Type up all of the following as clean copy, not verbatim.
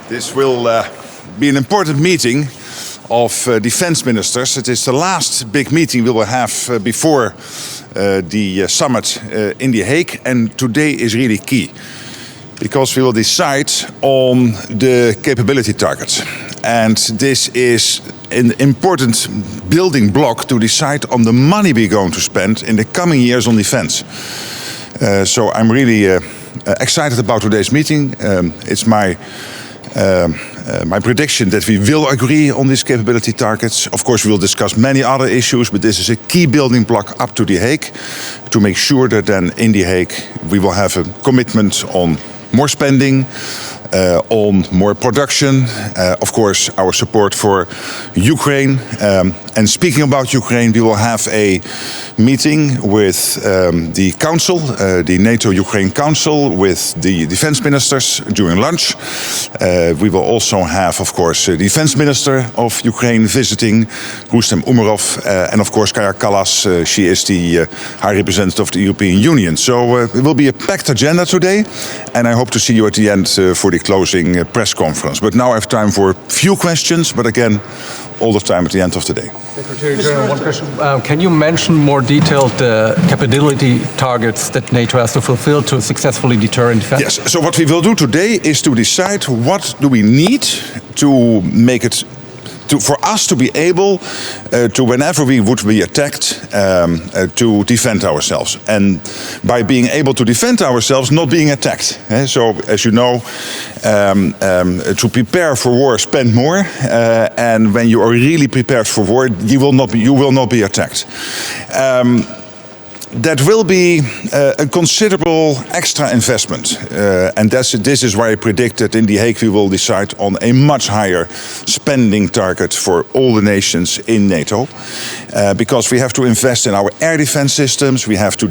This will be an important meeting of defense ministers. It is the last big meeting we will have before the summit in The Hague, and today is really key because we will decide on the capability targets. And this is an important building block to decide on the money we're going to spend in the coming years on defense. So I'm really excited about today's meeting. It's my prediction that we will agree on these capability targets. Of course, we will discuss many other issues, but this is a key building block up to The Hague to make sure that then in The Hague we will have a commitment on more spending, on more production, of course our support for Ukraine. And speaking about Ukraine, we will have a meeting with the Council, the NATO-Ukraine Council, with the defense ministers during lunch. We will also have, of course, the defense minister of Ukraine visiting, Rustem Umerov, and of course Kaja Kallas. She is the High Representative of the European Union. So it will be a packed agenda today, and I hope to see you at the end for the closing press conference. But now I have time for a few questions, but again, all the time at the end of the day. Secretary General, one question. Can you mention more detailed capability targets that NATO has to fulfill to successfully deter and defend? Yes, so what we will do today is to decide what do we need to make it for us to be able to, whenever we would be attacked, to defend ourselves. And by being able to defend ourselves, not being attacked. So, as you know, to prepare for war, spend more. And when you are really prepared for war, you will not be attacked. That will be a considerable extra investment. And this is why I predict that in The Hague we will decide on a much higher spending target for all the nations in NATO. Because we have to invest in our air defense systems, we have to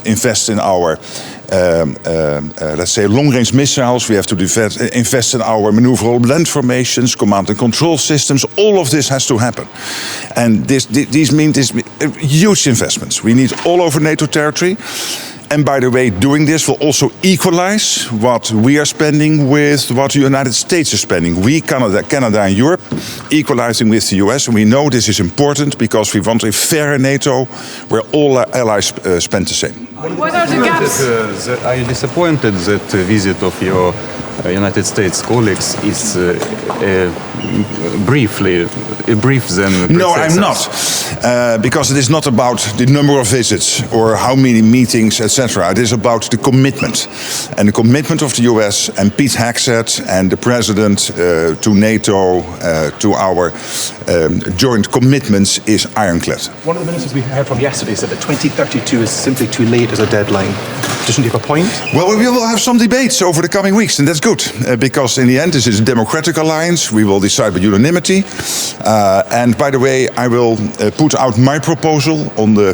invest in our let's say long-range missiles, we have to invest in our maneuverable land formations, command and control systems. All of this has to happen. And these mean huge investments. We need all over NATO territory. And by the way, doing this will also equalize what we are spending with what the United States is spending. We, Canada and Europe, equalizing with the US. And we know this is important because we want a fairer NATO where all our allies spend the same. What are the gaps? Are you disappointed that the visit of your United States colleagues is brief than No, I'm not. Because it is not about the number of visits or how many meetings, etc. It is about the commitment. And the commitment of the US and Pete Hegseth and the President to NATO, to our joint commitments is ironclad. One of the ministers we heard from yesterday said that 2032 is simply too late as a deadline. Doesn't he have a point? Well, we will have some debates over the coming weeks, and that's good, because in the end this is a democratic alliance. We will decide with unanimity. And by the way, I will put out my proposal on the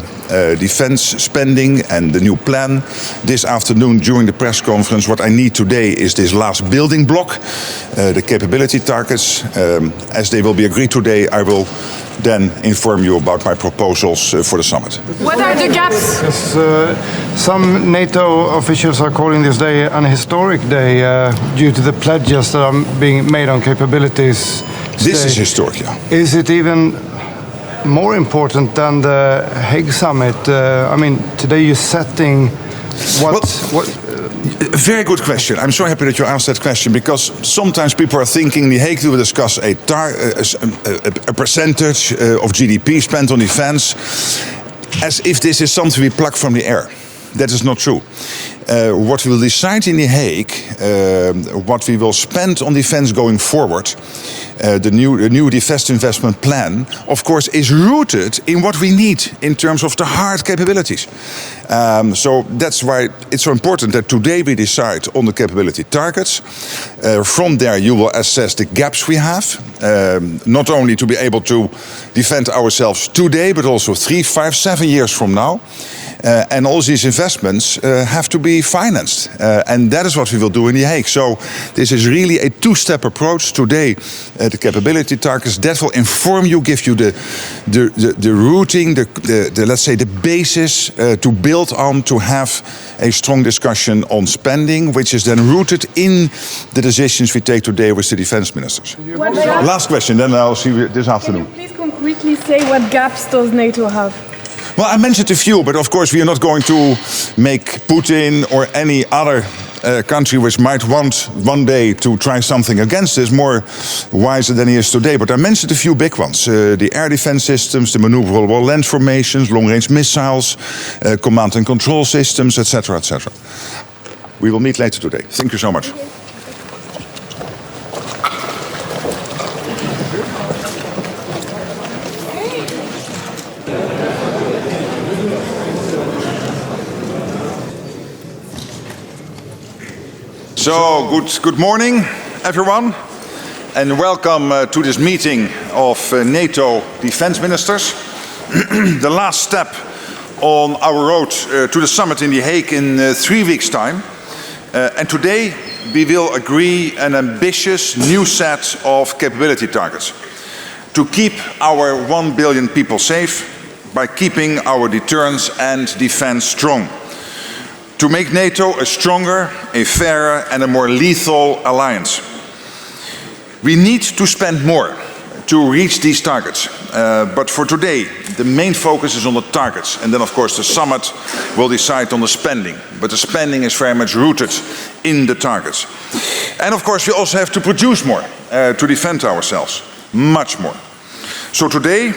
defense spending and the new plan this afternoon during the press conference. What I need today is this last building block, the capability targets. As they will be agreed today, I will then inform you about my proposals for the summit. What are the gaps? Yes, some NATO officials are calling this day an historic day due to the pledges that are being made on capabilities. This is historic, yeah. Is it even more important than the Hague summit? I mean, today you're setting what very good question. I'm so happy that you asked that question, because sometimes people are thinking The Hague will discuss a percentage of GDP spent on defense as if this is something we pluck from the air. That is not true. What we will decide in The Hague, what we will spend on defense going forward, the new defense investment plan, of course, is rooted in what we need in terms of the hard capabilities. So that's why it's so important that today we decide on the capability targets. From there, you will assess the gaps we have, not only to be able to defend ourselves today, but also 3, 5, 7 years from now. And all these investments have to be financed. And that is what we will do in The Hague. So this is really a two-step approach. Today, the capability targets, that will inform you, give you the routing, the let's say the basis to build on, to have a strong discussion on spending, which is then rooted in the decisions we take today with the defense ministers. Last question, then I'll see you this afternoon. Can you please concretely say what gaps does NATO have? Well, I mentioned a few, but of course we are not going to make Putin or any other country which might want one day to try something against us more wiser than he is today. But I mentioned a few big ones. The air defense systems, the maneuverable land formations, long-range missiles, command and control systems, etc., etc. We will meet later today. Thank you so much. So, good morning, everyone, and welcome to this meeting of NATO defense ministers. The last step on our road to the summit in The Hague in 3 weeks' time. And today we will agree an ambitious new set of capability targets to keep our 1 billion people safe by keeping our deterrence and defense strong. To make NATO a stronger, a fairer and a more lethal alliance. We need to spend more to reach these targets. But for today, the main focus is on the targets. And then, of course, the summit will decide on the spending. But the spending is very much rooted in the targets. And, of course, we also have to produce more to defend ourselves. Much more. So today,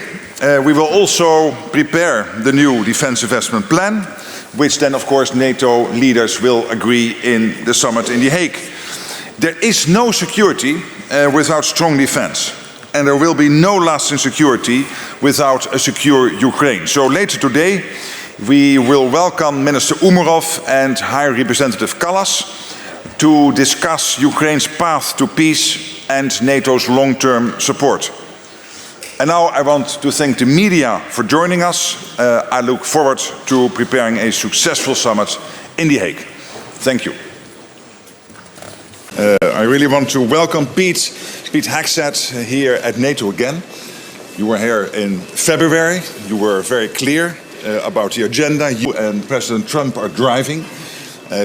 we will also prepare the new defense investment plan, which then, of course, NATO leaders will agree in the summit in The Hague. There is no security without strong defense. And there will be no lasting security without a secure Ukraine. So later today, we will welcome Minister Umerov and High Representative Kallas to discuss Ukraine's path to peace and NATO's long-term support. And now I want to thank the media for joining us. I look forward to preparing a successful summit in The Hague. Thank you. I really want to welcome Pete Hegseth here at NATO again. You were here in February. You were very clear about the agenda you and President Trump are driving.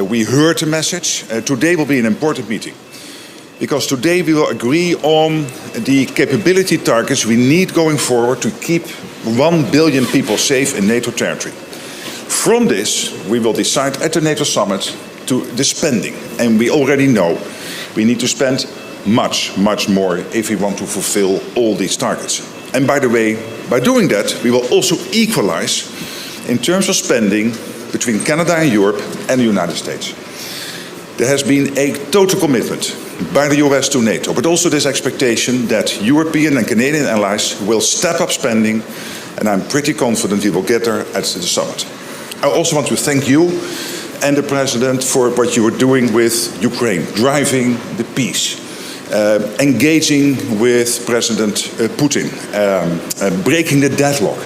We heard the message. Today will be an important meeting. Because today we will agree on the capability targets we need going forward to keep 1 billion people safe in NATO territory. From this, we will decide at the NATO summit to the spending. And we already know we need to spend much, much more if we want to fulfill all these targets. And by the way, by doing that, we will also equalize in terms of spending between Canada and Europe and the United States. There has been a total commitment by the US to NATO, but also this expectation that European and Canadian allies will step up spending, and I'm pretty confident we will get there at the summit. I also want to thank you and the President for what you are doing with Ukraine, driving the peace, engaging with President Putin, breaking the deadlock.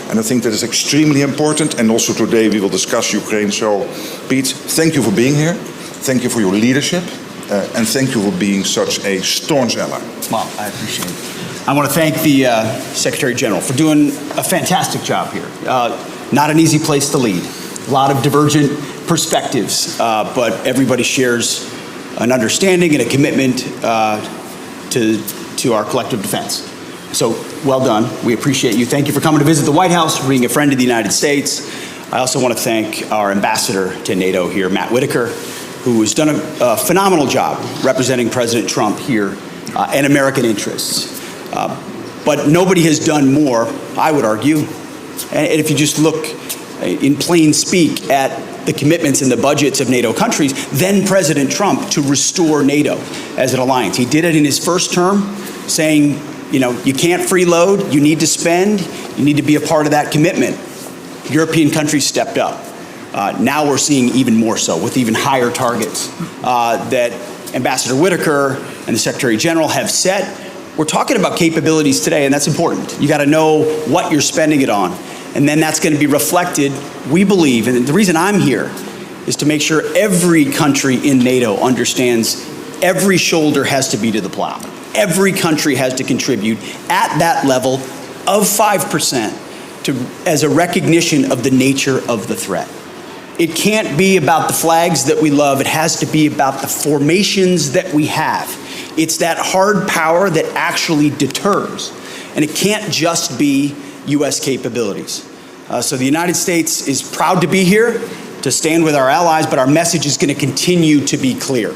And I think that is extremely important, and also today we will discuss Ukraine. So, Pete, thank you for being here. Thank you for your leadership. And thank you for being such a staunch ally. Well, I appreciate it. I want to thank the Secretary General for doing a fantastic job here. Not an easy place to lead. A lot of divergent perspectives, but everybody shares an understanding and a commitment to our collective defense. So, well done. We appreciate you. Thank you for coming to visit the White House, for being a friend of the United States. I also want to thank our ambassador to NATO here, Matt Whitaker, who has done a phenomenal job representing President Trump here and American interests. But nobody has done more, I would argue. And if you just look in plain speak at the commitments in the budgets of NATO countries, then President Trump to restore NATO as an alliance. He did it in his first term, saying, you know, you can't freeload, you need to spend, you need to be a part of that commitment. European countries stepped up. Now we're seeing even more so, with even higher targets that Ambassador Whitaker and the Secretary General have set. We're talking about capabilities today, and that's important. You got to know what you're spending it on. And then that's going to be reflected, we believe, and the reason I'm here is to make sure every country in NATO understands every shoulder has to be to the plow. Every country has to contribute at that level of 5% as a recognition of the nature of the threat. It can't be about the flags that we love. It has to be about the formations that we have. It's that hard power that actually deters. And it can't just be U.S. capabilities. So the United States is proud to be here, to stand with our allies, but our message is going to continue to be clear.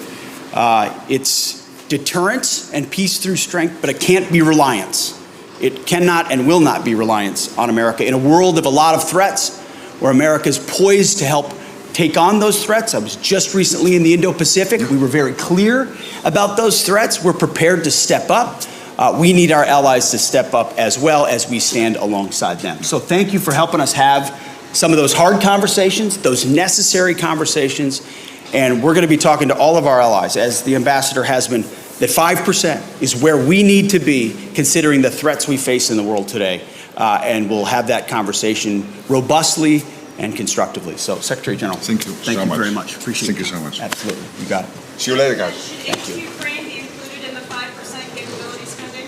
It's deterrence and peace through strength, but it can't be reliance. It cannot and will not be reliance on America. In a world of a lot of threats, where America is poised to help take on those threats. I was just recently in the Indo-Pacific. We were very clear about those threats. We're prepared to step up. We need our allies to step up as well as we stand alongside them. So thank you for helping us have some of those hard conversations, those necessary conversations. And we're going to be talking to all of our allies, as the ambassador has been, that 5% is where we need to be considering the threats we face in the world today. And we'll have that conversation robustly and constructively. So, Secretary General, thank you so much. Very much. Appreciate it. Thank you so much. Absolutely. You got it. See you later, guys. Should Ukraine be included in the 5% capability spending,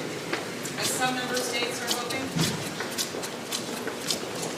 as some members